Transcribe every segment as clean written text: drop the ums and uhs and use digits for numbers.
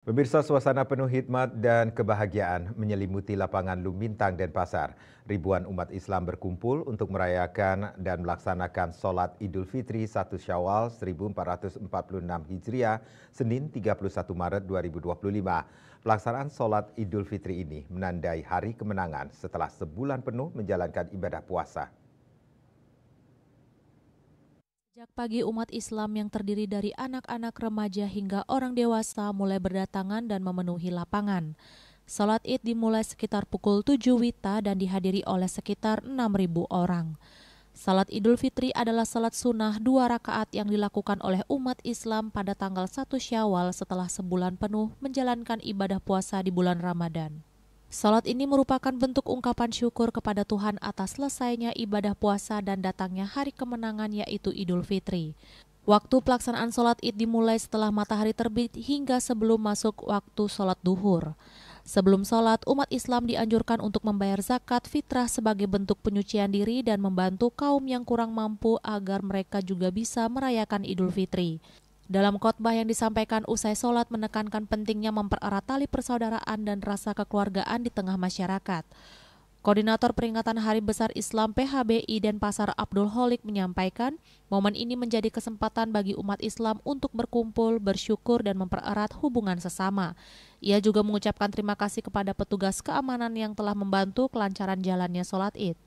Pemirsa, suasana penuh hikmat dan kebahagiaan menyelimuti lapangan Lumintang Denpasar. Ribuan umat Islam berkumpul untuk merayakan dan melaksanakan sholat Idul Fitri 1 Syawal 1446 Hijriah, Senin 31 Maret 2025. Pelaksanaan sholat Idul Fitri ini menandai hari kemenangan setelah sebulan penuh menjalankan ibadah puasa. Sejak pagi umat Islam yang terdiri dari anak-anak, remaja hingga orang dewasa mulai berdatangan dan memenuhi lapangan. Salat Id dimulai sekitar pukul 7 WITA dan dihadiri oleh sekitar 6.000 orang. Salat Idul Fitri adalah salat sunnah 2 rakaat yang dilakukan oleh umat Islam pada tanggal 1 Syawal setelah sebulan penuh menjalankan ibadah puasa di bulan Ramadan. Salat ini merupakan bentuk ungkapan syukur kepada Tuhan atas selesainya ibadah puasa dan datangnya hari kemenangan yaitu Idul Fitri. Waktu pelaksanaan salat Id dimulai setelah matahari terbit hingga sebelum masuk waktu salat duhur. Sebelum salat, umat Islam dianjurkan untuk membayar zakat fitrah sebagai bentuk penyucian diri dan membantu kaum yang kurang mampu agar mereka juga bisa merayakan Idul Fitri. Dalam khotbah yang disampaikan usai sholat menekankan pentingnya mempererat tali persaudaraan dan rasa kekeluargaan di tengah masyarakat. Koordinator Peringatan Hari Besar Islam PHBI Denpasar Abdul Holik menyampaikan, momen ini menjadi kesempatan bagi umat Islam untuk berkumpul, bersyukur dan mempererat hubungan sesama. Ia juga mengucapkan terima kasih kepada petugas keamanan yang telah membantu kelancaran jalannya sholat Id.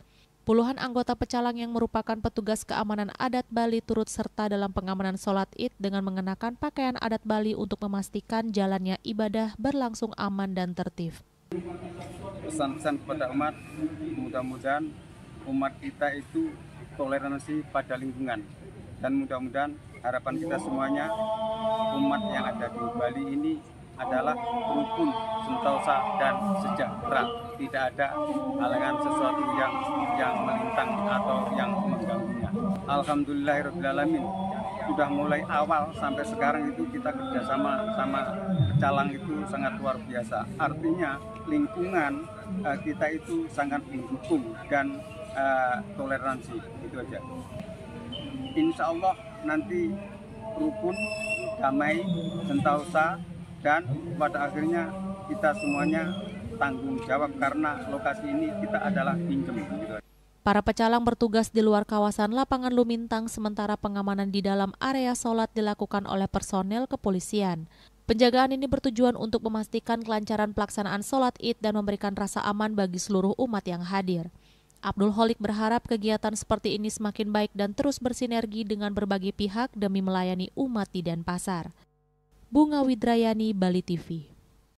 Puluhan anggota pecalang yang merupakan petugas keamanan adat Bali turut serta dalam pengamanan sholat Id dengan mengenakan pakaian adat Bali untuk memastikan jalannya ibadah berlangsung aman dan tertib. Pesan-pesan kepada umat, mudah-mudahan umat kita itu toleransi pada lingkungan. Dan mudah-mudahan harapan kita semuanya, umat yang ada di Bali ini adalah rukun, sentosa dan sejahtera. Tidak ada halangan sesuatu yang melintang atau yang mengganggunya. Alhamdulillahirrahmanirrahim. Sudah mulai awal sampai sekarang itu kita kerjasama sama pecalang itu sangat luar biasa. Artinya lingkungan kita itu sangat mendukung dan toleransi, itu aja. Insya Allah nanti rukun, damai, sentosa, dan pada akhirnya kita semuanya tanggung jawab karena lokasi ini kita adalah pinjem. Gitu. Para pecalang bertugas di luar kawasan lapangan Lumintang sementara pengamanan di dalam area sholat dilakukan oleh personel kepolisian. Penjagaan ini bertujuan untuk memastikan kelancaran pelaksanaan sholat Id dan memberikan rasa aman bagi seluruh umat yang hadir. Abdul Holik berharap kegiatan seperti ini semakin baik dan terus bersinergi dengan berbagai pihak demi melayani umat di Denpasar. Bunga Widrayani, Bali TV.